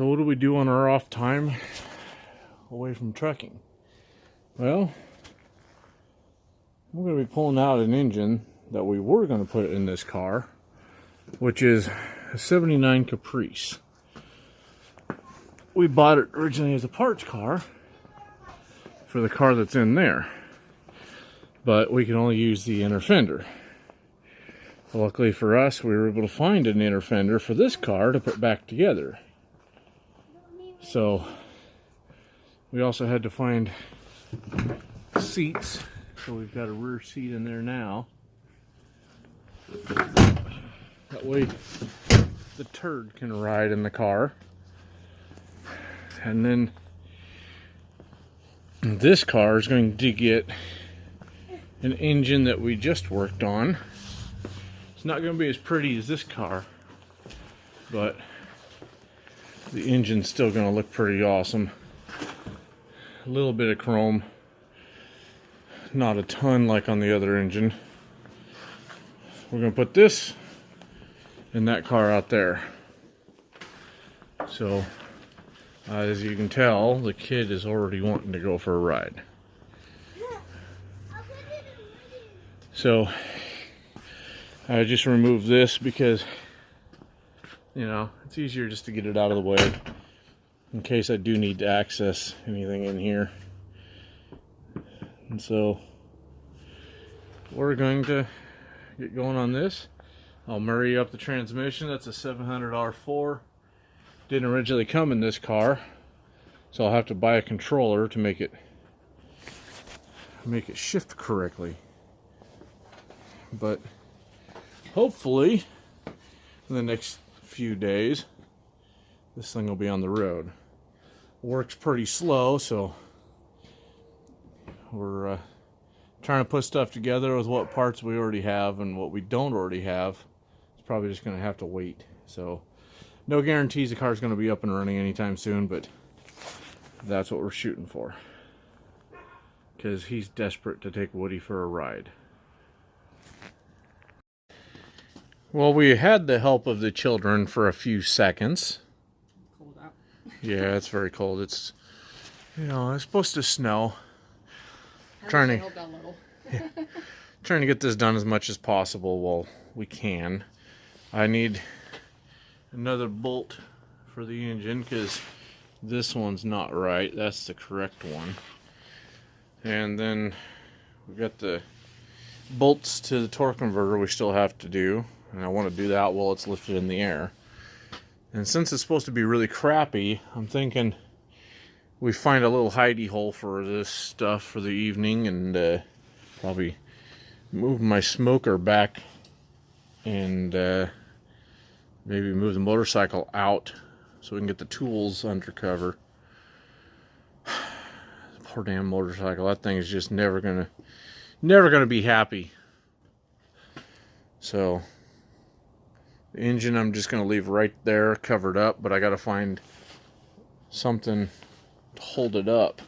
So what do we do on our off time away from trucking? Well, I'm going to be pulling out an engine that we were going to put in this car, which is a 79 Caprice. We bought it originally as a parts car for the car that's in there, but we can only use the inner fender. Luckily for us, we were able to find an inner fender for this car to put back together. So we also had to find seats, so we've got a rear seat in there now. That way the turd can ride in the car. And then this car is going to get an engine that we just worked on. It's not going to be as pretty as this car, but the engine's still going to look pretty awesome. A little bit of chrome, not a ton like on the other engine. We're going to put this in that car out there. So, as you can tell, the kid is already wanting to go for a ride. So, I just removed this because, you know, it's easier just to get it out of the way in case I do need to access anything in here. And so, we're going to get going on this. I'll marry up the transmission. That's a $700 Didn't originally come in this car, so I'll have to buy a controller to make it shift correctly. But hopefully in the next few days this thing will be on the road. Works pretty slow, so we're trying to put stuff together with what parts we already have, and what we don't already have it's probably just going to have to wait. So no guarantees the car's going to be up and running anytime soon, but that's what we're shooting for, because he's desperate to take Woody for a ride. Well, we had the help of the children for a few seconds. Cold out. Yeah, it's very cold. It's, you know, it's supposed to snow. Trying Trying to get this done as much as possible while we can. I need another bolt for the engine because this one's not right. That's the correct one. And then we've got the bolts to the torque converter we still have to do, and I want to do that while it's lifted in the air. And since it's supposed to be really crappy, I'm thinking we find a little hidey hole for this stuff for the evening, and probably move my smoker back and maybe move the motorcycle out so we can get the tools under cover. Poor damn motorcycle. That thing is just never gonna be happy. So the engine I'm just gonna leave right there covered up, but I gotta find something to hold it up.